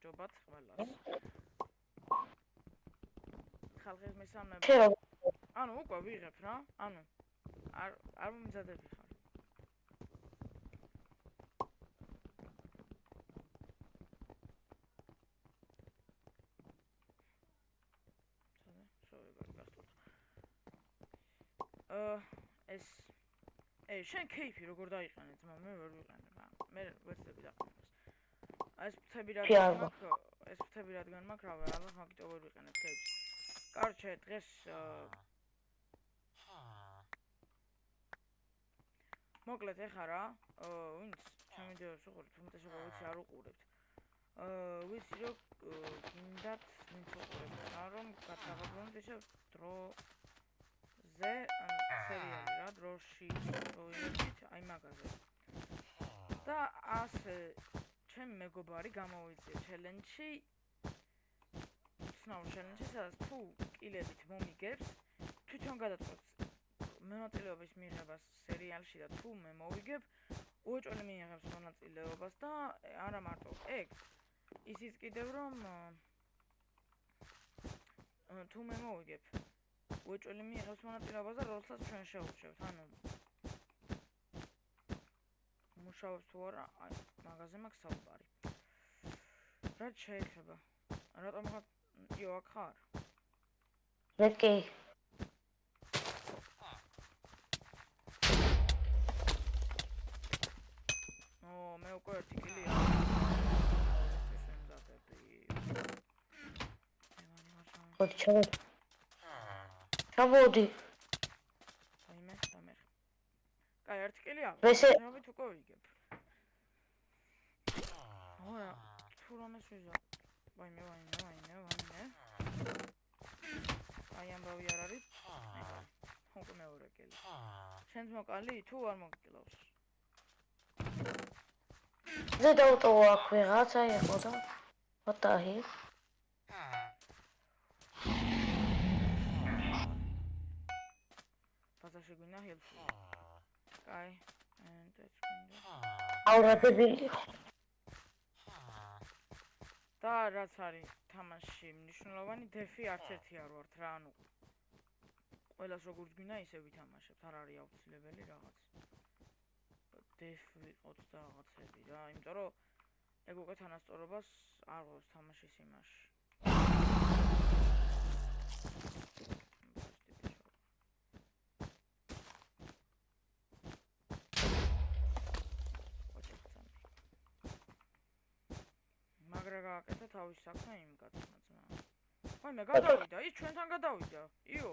გამარჯობათ ყველას. ხალხის მისამნები. ანუ უკვე ვიღებ რა. ანუ არ მომზადები ხარ. ეს შენ кейფი როგორ დაიყენე ძმა მე ვერ ვიყენებ მე ვერცები დაყენებს ეს ფრთები რადგან მაქვს რავი ალბათ მაგიტო ვერ ვიყენებ кейფს კარჩე დღეს მოკლედ ეხა რა ვინც ჩემ ვიდეოს უყურებთ თუმცა შეგა ვიცი არ უყურებთ ვიცი რომ გინდათ ვინც უყურებთ რა რომ გადაღებულობთ ესე დრო ზე სერიალი რა დროში პროექტით აი მაგაზე და ასე ჩემი მეგობარი გამოვიძიე ჩელენჯში ცნაურ ჩელენჯში სადაც თუ კილებით მომიგებს თვითონ გადაწყვეტს მონაწილეობის მიღებას სერიალში და თუ მე მოვიგებ უეჭველი მიიღებს მონაწილეობას და არა მარტო ეგ ისიც კიდევ რომ თუ მე მოვიგებ უეჭველი მიიღებს მონაწილეობას და როდესაც ჩვენ შევურჩევთ ანუ მუშაობს თუ არა აი მაგაზე მაქვს საუბარი რაც შეიძლება რატომ ხარ იო აქ ხარ კი მე უკვე ერთი კილია ჩამოდი აი მე კაი ერთი კილია ესე შევით უკვე ვიგებ ora თუ რამე შეჟა ვაიმე აი ამბავი არ არის უკვე მეორე კილი შენს მოკალი თუ არ მოგკლავს ზედა უტოვა აქ ვიღაცა იყო და ვატაჰი ბაზარში გვინდა ჰილფი კაი ენდეც გვინდა აურადებელი და რაც არის თამაში მნიშვნელოვანი დეფი არც ერთი არ ვართ რა ანუ ყველას როგორც გვინდა ისე ვითამაშებთ არ არის აუცილებელი რაღაც დეფ ვიყოთ და რაღაცები რა იმიტომ რომ ეგ უკვე თანასწორობას არ ღვევს თამაშის იმაში მაგრა გააკეთა თავის საქმე იმ კაცმა ძმა. ვაი მე გადავიდა, ის ჩვენთან გადავიდა. იო.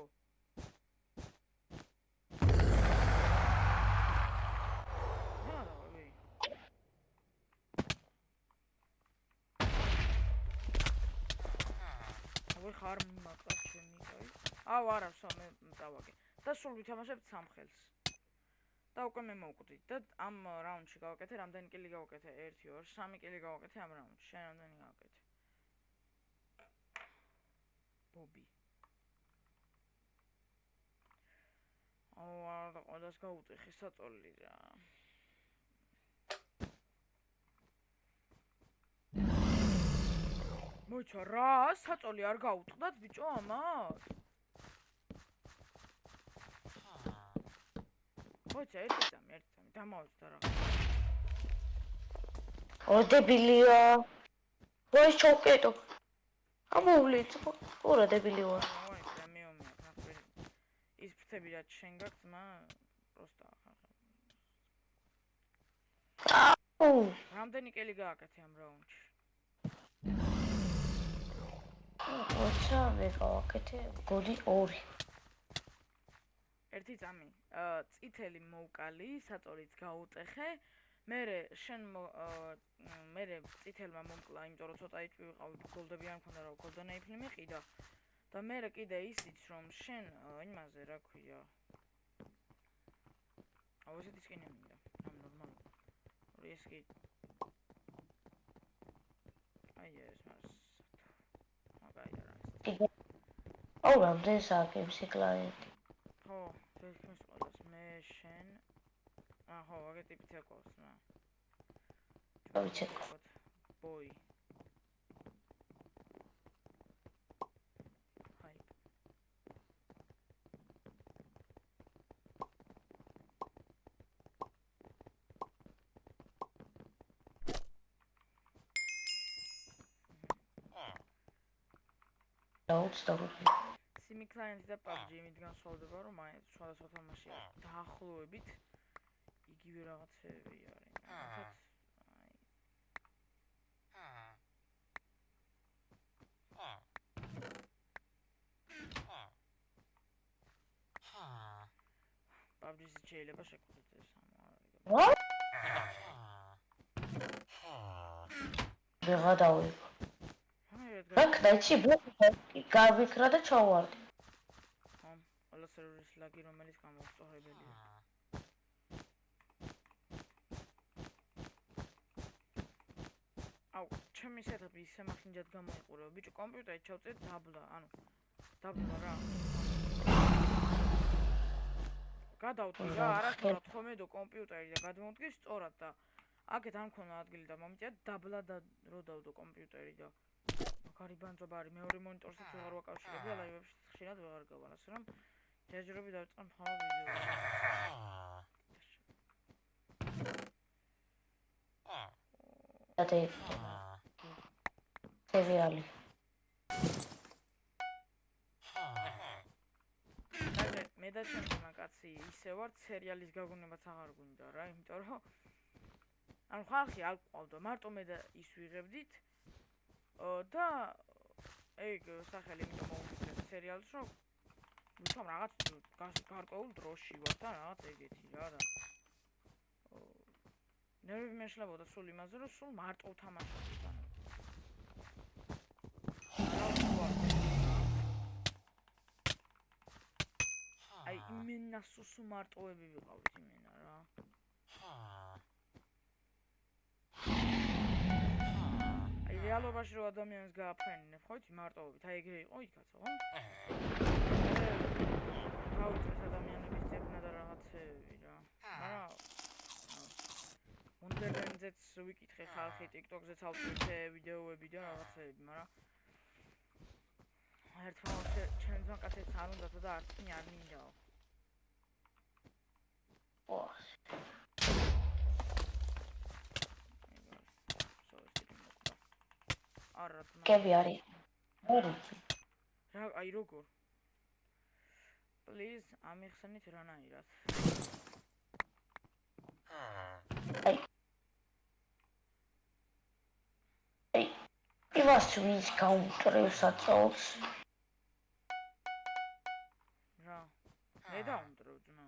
მადლობი. ვე ხარ მაგას ჩემი კაი. აუ არა, სო მე დავაგე. და სულ ვითამაშებთ სამხელს. და უკვე მე მოვკვდით და ამ რაუნდში გავაკეთე რამდენი კილი გავაკეთე 1 2 3 კილი გავაკეთე ამ რაუნდში შენ რამდენი გავაკეთე ბობი არა ყველას გაუტეხე საწოლი რა მოიცა რა საწოლი არ გაუტყდათ ბიჭო ამათ მოიცა ერთი დამავიდა რა ოდებილია ვაი ჩოკეტო ამოვლით ორა დებილი ვარ ვაი პრემიუმი აქვს ის ფრთები რაც შენ გაქვს მა პროსტა აუ რამდენი კელი გააკეთე ამ რაუნდში ოცა მე გავაკეთე გოდი 2 ერთი წამი წითელი მოვკალი საწოლიც გაუტეხე მერე შენ მერე წითელმა მომკლა იმიტომ რომ ცოტა HP ვიყავი გოლდები არ მქონდა რა გოლდენ ეიფლი მიყიდა და მერე კიდე ისიც რომ შენ იმაზე რა ქვია აუ ესეთი სკინი მინდა ამ ნორმალურად ორი ეს კი აი ეს მას მაგაი არა აუ რამდენი საათი კლაიენტი ხო ეს ყველას მე შენ აჰო აგე ტიპი თეკოს რა დავიჩეკოთ ბოი 22. Simi client და PUBG იმით განსხვავდება, რომ მაინც სხვადასხვა თამაშია დაახლოებით იგივე რაღაცები არის. მაგალითად, PUBG-ს შეიძლება შეგხვდეთ ეს რა? ვეღა დავიღო. რა კდაჩი ბლოკი გავიქრა და ჩავარდი. ყველა სერვერის ლაგი რომელიც გამოსწორებელია. აუ, ჩემი სეტაპი ისე მახინჯად გამოიყურება. ბიჭო, კომპიუტერი ჩავწერ დაბლა, ანუ დაბლა რა. გადავთვლი რა, არასდროს თომედო კომპიუტერი და გადმოვდგე სწორად და აქეთ არ მქონა ადგილი და მომიწია დაბლა და რო დავდო კომპიუტერი და მაგარი ბანძობა არის. მეორე მონიტორსაც ვეღარ ვაკავშირებდი, ლაივებში ხშირად ვეღარ გავალ, ასე რომ ჯერჯერობით დავიწყე მხოლოდ ვიდეო. სერიალი. მე და ჩემი კაცი ისე ვარ, სერიალის გაგონებაც აღარ გვინდა რა, იმიტომ რომ ანუ ხალხი არ ყავდა, მარტო მე და ის ვიღებდით და ეგ სახელი იმიტომ მოვუწევთ სერიალს, რომ ვთქვამ რაღაც გარკვეულ დროში ვარ და რაღაც ეგეთი რა და ნერვები მეშლებოდა სულ იმაზე, რომ სულ მარტო ვთამაშობდი და აი იმენა სუსუ მარტოები ვიყავით იმენა რა. აი რეალობაში რო ადამიანს გააფრენინებ, ხო იცი მარტოობით, აი ეგრე იყო იქაც, ხო? თავის ადამიანების ძებნა და რაღაცები რა. მაგრამ მონდერნზეც ვიკითხე ხალხი, TikTok-ზეც ავწვეთე ვიდეოები და რაღაცები, მაგრამ ერთმანეთს ჩემთან კაცებს არ უნდათ და არც კი არ მინდაო. არა, კები არის. რა, აი როგორ? Please, ამიხსენით რანაირად. იმას ვინც გაუმტრევს აწოლს. რა, მე დაუმტრევ ძმა.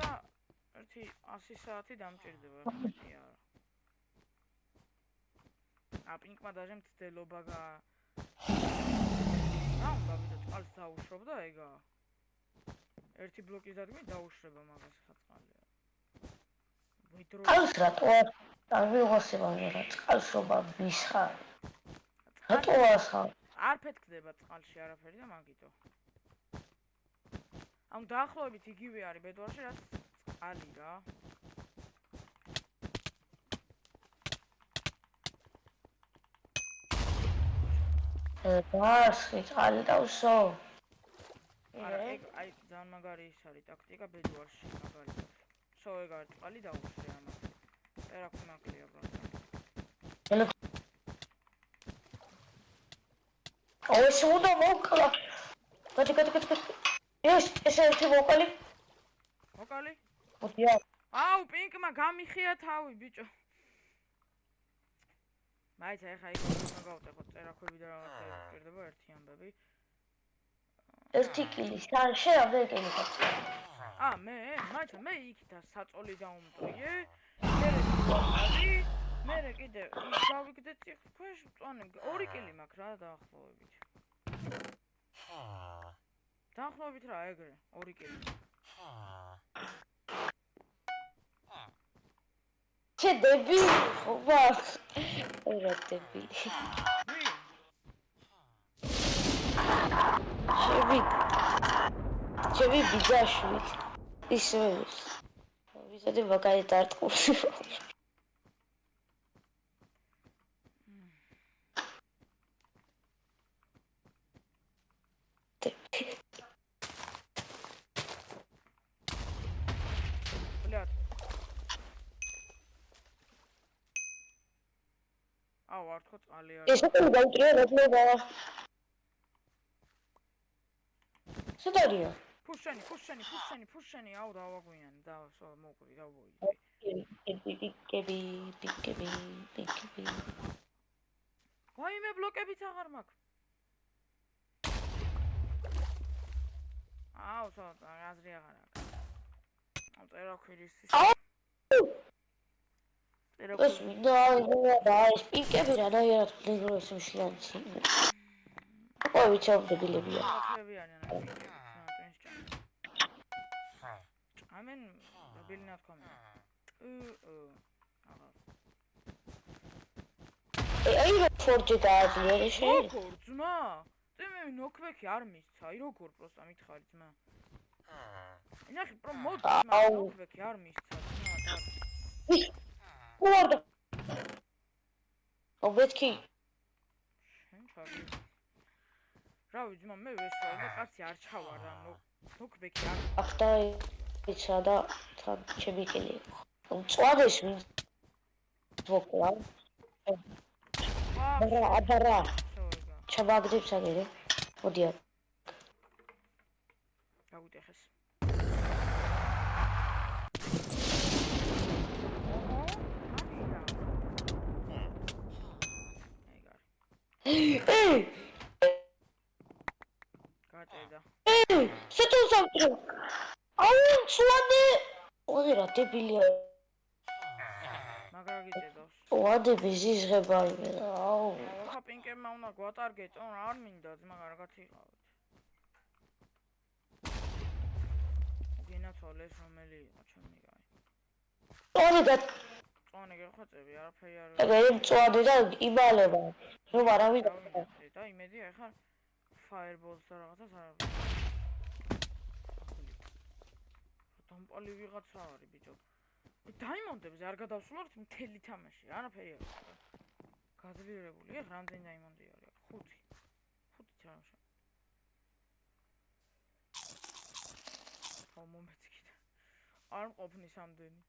და ერთი 100 საათი დამჭირდება, ერთი არა. აპინკმა დაჟე მცდელობა რა უნდა ვიდო წყალს დაუშვებ და ეგა. ერთი ბლოკის დადგმით დაუშვება მაგას ხა წყალია. წყალს რატო არ ვიღოსება რა წყალს რობა ვისხარ. რატო ასხარ? არ ფეთქდება წყალში არაფერი და მაგითო. ამ დაახლოებით იგივე არის ბედვარში რაც წყალი რა. დასხი წყალი დავსო. არა, ეგ აი ძალიან მაგარი ის არის ტაქტიკა ბედვარში მაგალითად. სო ეგ არის წყალი დაუშვე ამას. წერა ხმაკლია ბრატ. ეს უნდა მოკლა. გადი. ეს ერთი ვოკალი. ვოკალი? ოდია. აუ, პინკმა გამიხია თავი, ბიჭო. მაიცა ეხა იქ მოგავტეხოთ წერაქვები და რაღაცები გკერდება ერთი ამბები. ერთი კილი, შენ ამდენ კილი გაქვს. მე იქით საწოლი დაუმტრიე. მე კიდე გავიგდე წიხ ქვეშ წვანე 2 კილი მაქვს რა დაახლოებით. დაახლოებით რა ეგრე 2 კილი. ჩე დებილი ხო ვარ? რა დებილი. შევი ბიძაშვილი. ისე ვიზედი მაგარი დარტყმული. აუ არ თქო წყალი არ. ესე იგი დაუტრია რატლობა. სადარია? ფუშენი, აუ დავაგვიანი და მოკვდი დავოიდი. პიკები. ვაიმე ბლოკებიც აღარ მაქვს. აუ ცოტა აზრი აღარ აქვს. აუ წერაქვირის. ეს მინდა ეს პიკები რანაირად გლინგროს მშლანცი. ой, ვიცავდებილებია. მოხებიანიან აი ტვინს ჭამენ. ჭამენ დებილი ნათქვამი. აღარ. აი ფორჯი დააძლია შეიძლება. როგორ ძმა? მე ნოკვექი არ მისცა, აი როგორ პროსტა მითხარი ძმა. ნახე პრო მოდი ძმა, ნოკვექი არ მისცა ძმა და. უარდა. ობეთქი. შენ ჩავი. რავი ძმა მე ვესვარ და კაცი არ ჩავარა, ნოკვექი არ. ახლა ისა და თან ჩემიკელი. წვადეს ვინ ვოკლა. აბარა. ჩაბაგდებს აგერე. მოდი აქ. გავუტეხეს. გაჭედა. შეტუსავტრო. აუ, სვადე. ოღე რა დებილია. მაგრა გიწედავს. ვადე ბიზიზღება იმე. აუ. ახლა პინკებმა უნდა გვატარგეტო, არ მინდა ძმა კარგად იყავით. გინაცვალეს რომელი იყო ჩემი კაი. წონე გეხოცები, არაფერი არ. ეგ მწვადი და იბალება. რომ არავინ და იმედი ახლა ფაიერბოლს და რაღაცას არ არის. დამპალი ვიღაცა არის ბიჭო. დაიმონდებზე არ გადავსულობთ მთელი თამაში, არაფერი არ არის. გაძლიერებული, ახლა რამდენი დაიმონდი არის? 5. 5 თამაში. ხო მომეცქიდა. არ მყოფნის ამდენი.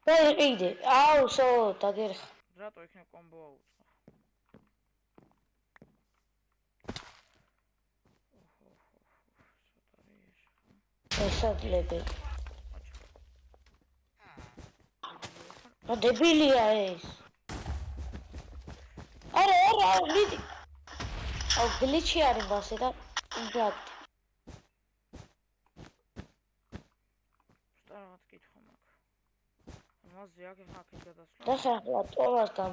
და იყიდე. აუ, სო, დაგერხა. რატო იქნებ კომბო აუწყო? ესადლები. რა დებილია ეს? არა, ვიდი. აუ, გლიჩი არის მასე და უბრალოდ. რაღაც კითხვა მაქვს. მასზე აქ ახლა აქეთ გადასვლა. და ხა ტოვას და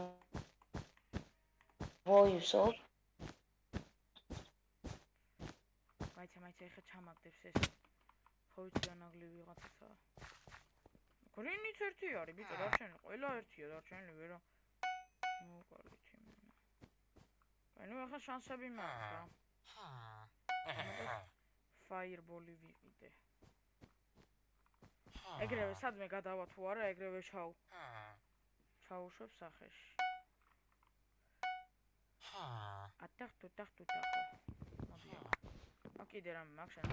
ვოიუსო. მაიცა ახლა ჩამაგდებს ეს. ხო ვიცი ანაგლი ვიღაცაა. გრინიც ერთი არის, ბიჭო, დარჩენილი ყველა ერთია, დარჩენილი ვერა. მოვყარით იმენა. ანუ ახლა შანსები მაქვს რა. ფაიერბოლი ვიყიდე. ეგრევე სადმე გადავა თუ არა, ეგრევე ჩაუშვებ სახეში. ატახტუ. მოდი. აკიდე რამე მაქვს შენ.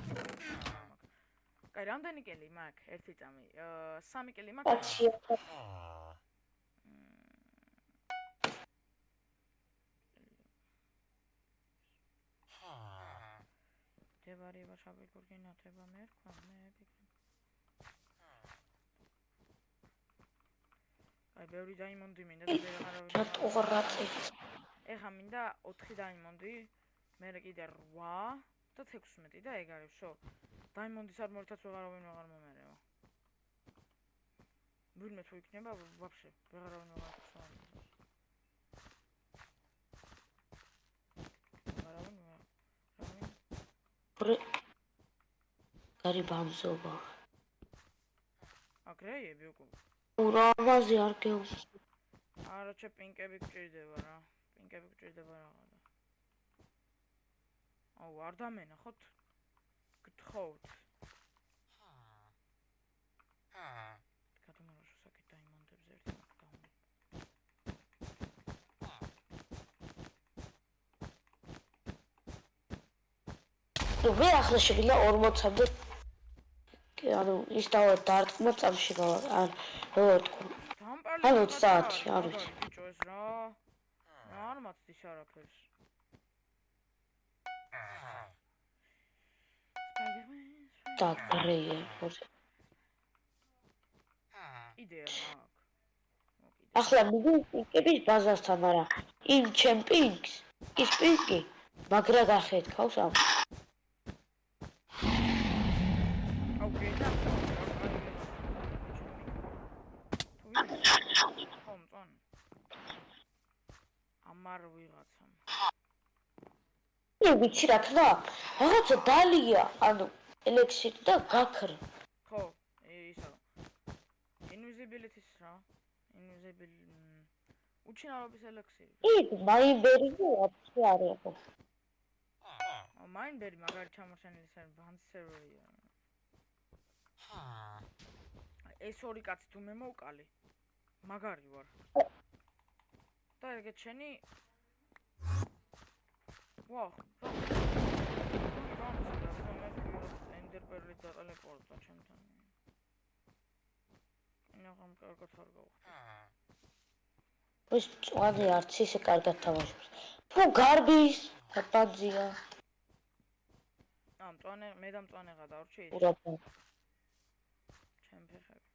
კაი, რამდენი კელი მაქვს? 1 წამი. 3 კელი მაქვს. დევარიება შაბიგურგინათება მე რქვა მე პიკი. აი, ბევრი დაიმონდი მინდა და ვეღარავინ. ჩატოღრაწი. ეხა მინდა 4 დაიმონდი, მე კიდე 8 და 16 და ეგ არის, შო. დაიმონდის არმორითაც ვეღარავინ აღარ მომერევა. ვინმე თუ იქნება, ვაფშე, ვეღარავინ აღარ ხსოვს. გარი ბამზობა. აკრეიები უკუ. ურა, ამაზე არ გეუს. არა, ჩე პინკები გჭირდება რა. პინკები გჭირდება რაღაცა. აუ, არ დამენა ხოთ. გთხოვთ. გადამარაშო საკეთ დაიმონდებს ერთი გამო. მე ახლა შეგიძლია 40-მდე ანუ ის დარტყმა წამში გავა. ან როგორ თქვა? დამპალი. ან 30, არ ვიცი. ბიჭო ეს რა? მოცდის არაფერს. და გრეია იდეა მაქვს. ახლა მიგიკების ბაზასთან, მაგრამ იმ ჩემპინგს ის პინკი მაგრა გახეთქავს ამ. აუ გედა. ხომ ამარ ვიღაცამ. ვიცი რა თქმა, რაღაცა დალია, ანუ ელექსირი და გაქრა. ხო, ისა. Invisibility-ს რა. უჩინარობის ელექსირი. იქ მაინბერი ვაფშე არ იყო. მაინბერი მაგარი ჩამოშენილი სერვერია. ეს ორი კაცი თუ მე მოვკალი. მაგარი ვარ. და ეგეთ შენი ვაჰ. ენდერპერლი და ტელეპორტა ჩემთან. ნახამ კარგად არ გავხდი. ეს წვადი არც ისე კარგად თამაშობს. თუ გარბის პაძია. მწვანე მე და მწვანეღა დავრჩი ის. ჩემ ფეხები.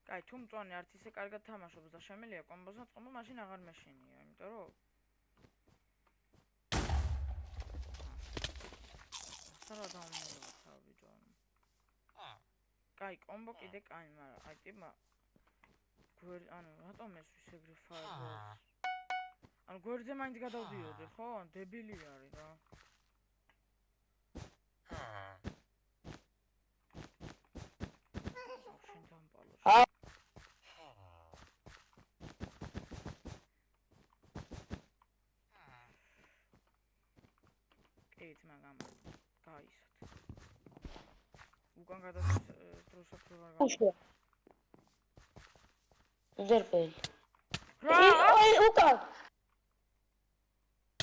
კაი, თუ მწვანე არც ისე კარგად თამაშობს და შემიძლია კომბოსაც ყომო, მაშინ აღარ მეშინია, იმიტომ რომ სარა დამოვა ბიჭო. კაი, კომბო კიდე კაი, მაგრამ აი ტიპა ანუ რატომ ეს ისეგრე ფაერბოლს? ანუ გვერდზე მაინც გადავდიოდი, ხო? დებილი არის რა. შენ დამპალო. ეს მაგამ გაისოთ. უკან გადასწროშა პროგრამა. ზერბელი. აი უკან.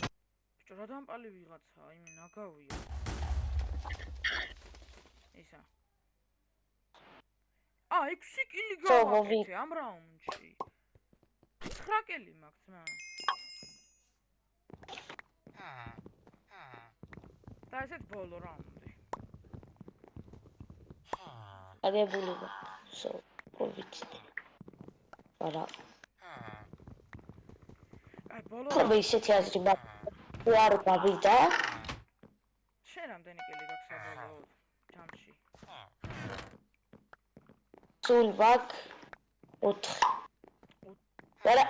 ბიჭო რა დამპალი ვიღაცა, აიმე ნაგავია. ისა. 6 კილი გავაკეთე ამ რაუნდში. 9 კილი მაქვს ძმა. და ესეც ბოლო რაუნდი. აგებული ვარ. ვიცი. არა. აი ბოლო ხომ ისეთი აზრი მაქვს. თუ არ გავიდა? შენ რამდენი კილი გაქვს საბოლოოდ ჯამში? სულ ვაკ 4. არა.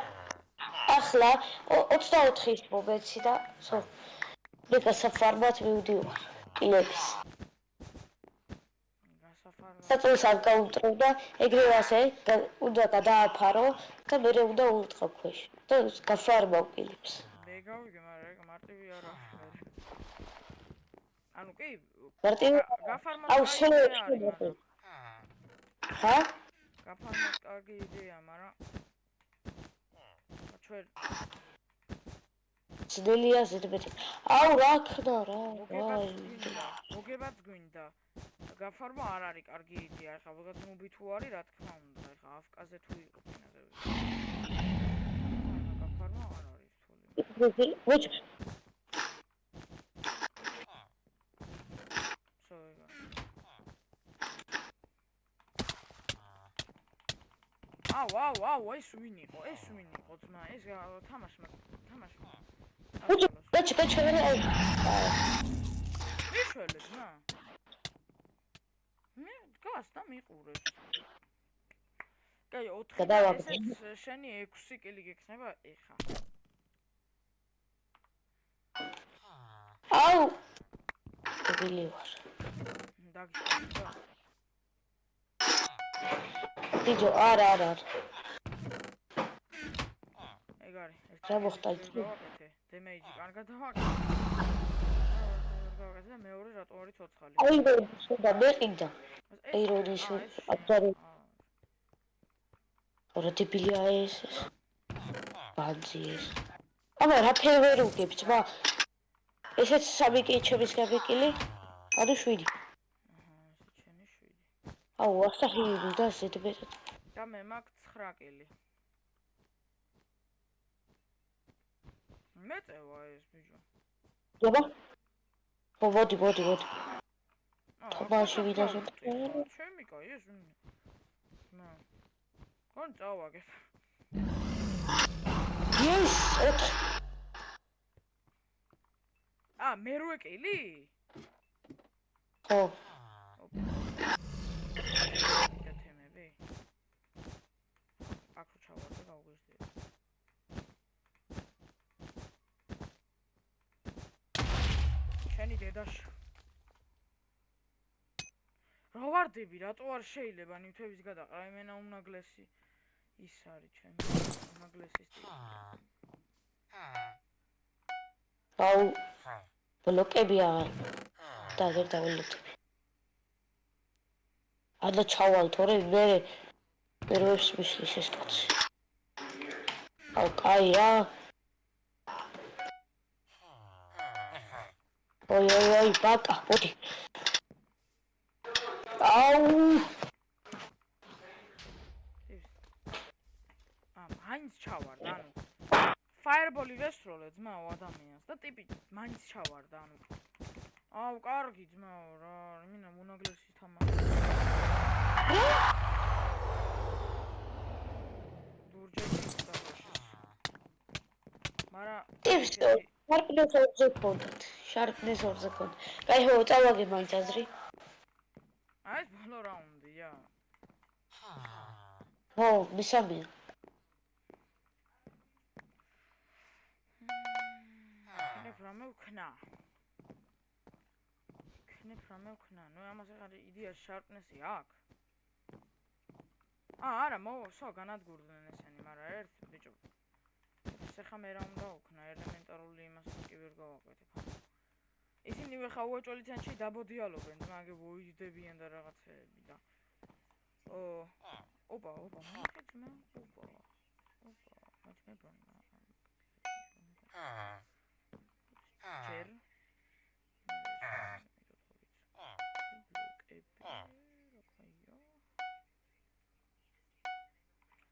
ახლა 24-ის მომეცი და სულ. გასაფარმად მივდივარ. კილების. საწოლს არ გაუტრო და ეგრევე ასე უნდა გადააფარო და მე უნდა უტყო ქვეშ და გაფარმავ კილებს. მე გავიგე, მაგრამ ეგ მარტივი არა. ანუ კი, გაფარმავ აუ სულ ჰა? გაფარმავ კარგი იდეა, მაგრამ ჩვენ ძნელია ზედმეტი. აუ რა ქნა რა. მოგებაც გვინდა. გაფარმა არ არის კარგი იდეა. ეხლა ვიღაც ნუბი თუ არის, რა თქმა უნდა, ეხლა აფკაზე თუ იყო ფინაზე. გაფარმა არ არის თული. ვიჩ. აუ, ეს ვინ იყო ძმა, ეს თამაშმა. ვიჩ, მიშველე ძმა. მე გას და მიყურებს. კაი, 4 ესეც შენი 6 კილი გექნება ეხა. აუ. დებილი ვარ. დაგიწყდა. ბიჭო, არა. ეგ არის. რა მოხდა იქ? დემეიჯი კარგად დავაკეთე. და მეორე რატო არის ცოცხალი? აი და მეყიდა. აირონის აბჯარი. რა დებილია ეს? ბანძი ეს. აბა რა ფერვერი უგებ ძმა? ესეც 3 კიჩების გაბიკილი? ანუ 7. ესეც შენი 7. აუ, ასახილი და ზედმეტად. და მე მაქვს 9 კილი. მეწევა ეს ბიჭო. აბა. მოდი. თამაში ახლა ვიდეოს ვიტყი ხარ, ჩემი კაი ეს ნა. კონ წავაგებ. ის მე როე კილი? ხო. და თემები. აქ ჩავარდა გავგვიჟდი. შენი დედაში. რა ვარდები, რატო არ შეიძლება ნივთების გადაყრა? იმენა უმნაგლესი ის არის ჩემი. უმნაგლესი სტილი. აუ ბლოკები აღარ დავერდაველოთ. ადა ჩავალ თორე მე ვებს მისლის ეს კაცი. აუ კაი რა. ой, ბაკა, მოდი. აუ მაინც ჩავარდა, ანუ ფაიერბოლი ვესროლე ძმაო ადამიანს და ტიპი მაინც ჩავარდა, ანუ აუ კარგი ძმაო რა, მინა მონაგლესი თამაში. დურჯეში დავაშე. მარა შარპნეს 2-ზე კონდათ. კაი ხო, წავაგე მაინც აზრი. ეს ბოლო რაუნდია. ხო, მისამია. ქნებ რამე ვქნა. ნუ ამას ახლა იდეა შარპნესი აქვს. არა, მოვსო განადგურდნენ ესენი, მაგრამ ერთ ბიჭო. ეხლა მე რა უნდა ვქნა, ელემენტარული იმას კი ვერ გავაკეთებ. ისინი ხა უეჭველი ცენტრში დაბოდიალობენ, მაგე ვოიჯდებიან და რაღაცეები და ოპა, მაგეთმა, ოპა, მაჩმე ბრონა. ჯერ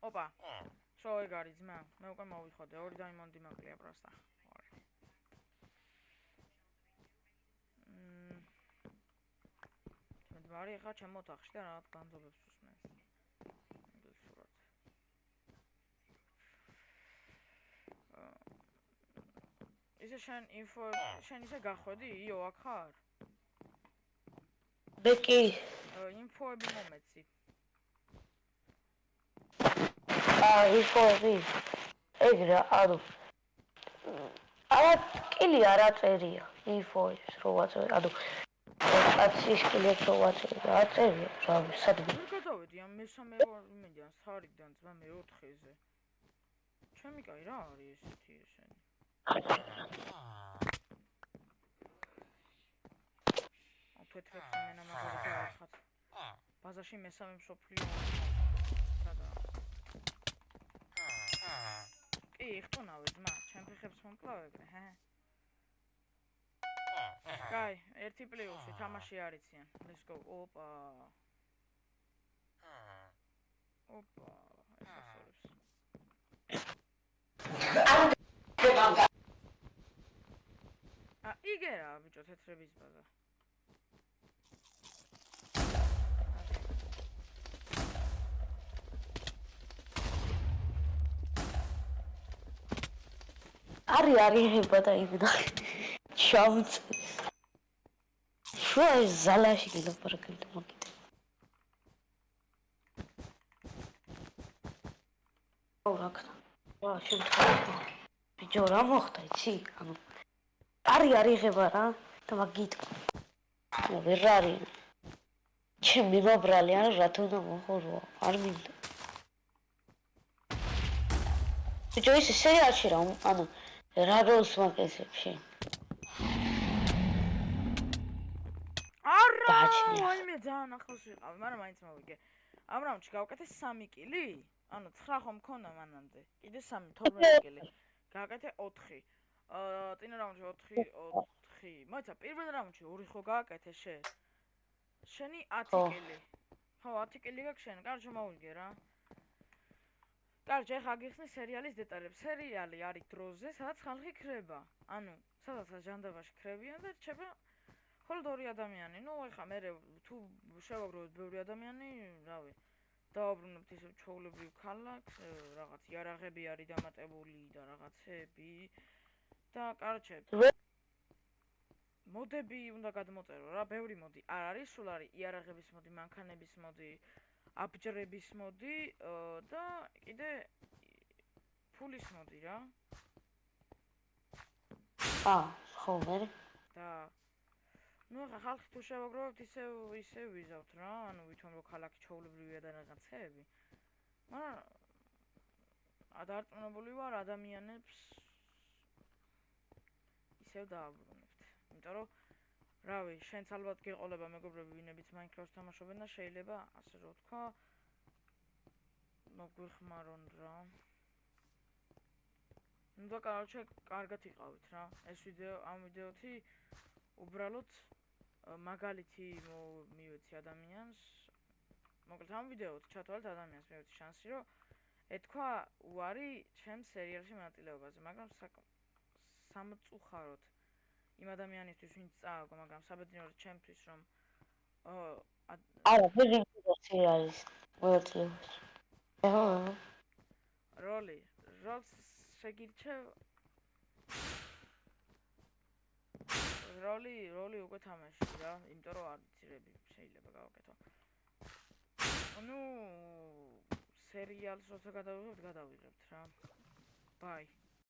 ოპა, შო ეგ არის ძმა, მე უკვე მოვიხოდე, 2 დაიმონდი მაკლია პროსტა. მარი ახლა ჩემ ოთახში და რაღაც განძობებს უსმენს. ინგლისურად. ისე შენ ინფო, შენ ისე გახვედი, იო, აქ ხარ? მე კი. ინფოები მომეცი. ინფოები. ეგ რა, ანუ კილი არ აწერია ინფოებს, რო ვაწერ, ანუ კაცის კილებს რო ვაწერ, აწერია, რა სადმე. ვერ გადავედი ამ მესამე იმედიან სარიდან ძმა მე-4-ზე. ჩემი კაი რა არის ესეთი ესენი? თეთრებს იმენა მაგარი გაერხათ. ბაზაში მესამე მსოფლიო სადაა? კი, იხტუნავე ძმა, ჩემ ფეხებს მომკლავებე, ჰე? კაი, 1+, თამაში არიციან. Let's go. ოპა. ეს ასწორებს. იგე რა, ბიჭო, თეთრების ბაზა. არიღება და იგდა. ჩავწ. შუა ზალაში გილაპარაკებთ მოგიტე. რა ქნა. რა შემთხვევა. ბიჭო რა მოხდა იცი? ანუ არიღება რა და მაგით. ვერ არის. ჩემი მომბრალი არა რა თუნდა მოხორო. არ მინდა. ბიჭო ის სერიალში რა ანუ რა როლს მაგესებში? არა, ვაიმე ძალიან ახლოს ვიყავ, მაგრამ მაინც მოვიგე. ამ რაუნდში გავაკეთე 3 კილი, ანუ 9 ხომ მქონდა მანამდე. კიდე 3, 12 კილი. გავაკეთე 4. წინა რაუნდში 4. მოიცა პირველ რაუნდში 2 ხო გააკეთე შენ. შენი 10 კილი. ხო, 10 კილი გაქვს შენ, კარჩო მოვიგე რა. კარჩე, ეხლა გიხსნი სერიალის დეტალებს. სერიალი არის დროზე, სადაც ხალხი ქრება. ანუ, სადაც ჟანდაბაში ქრებიან და რჩება მხოლოდ ორი ადამიანი. ნუ ეხლა მე თუ შევაგროვოთ ბევრი ადამიანი, რავი, დავაბრუნებთ ისევ ჩვეულებრივ ქალაქს, რაღაც იარაღები არის დამატებული და რაღაცები და კარჩე მოდები უნდა გადმოწერო რა, ბევრი მოდი. არ არის, სულ არის იარაღების მოდი, მანქანების მოდი, აბჯრების მოდი და კიდე ფულის მოდი რა. ხო, მე და ნუ ახლა ხალხი თუ შევაგროვებთ ისევ ვიზავთ რა, ანუ ვითომ რომ ქალაქი ჩვეულებრივია და რაღაცეები. მაგრამ დარწმუნებული ვარ ადამიანებს ისევ დააბრუნებთ. იმიტომ რომ რავი, შენც ალბათ გეყოლება მეგობრები, ვინებიც Minecraft-ს თამაშობენ და შეიძლება ასე რომ ვთქვა მოგვიხმარონ რა. ნუ და კაროჩე, კარგად იყავით რა. ეს ამ ვიდეოთი უბრალოდ მაგალითი მივეცი ადამიანს. მოკლედ ამ ვიდეოთ ჩათვალეთ ადამიანს მივეცი შანსი, რომ ეთქვა უარი ჩემს სერიალში მონაწილეობაზე, მაგრამ სამწუხაროდ იმ ადამიანისთვის, ვინც წააგო, მაგრამ საბედნიეროდ ჩემთვის, რომ არა, ვიღაცი არის მონაწილეობს. როლი შეგირჩევ როლი უკვე თამაში რა, იმიტომ რომ არ ვიცი, შეიძლება გავაკეთო. ნუ სერიალს როცა გადავიღებთ რა. ბაი.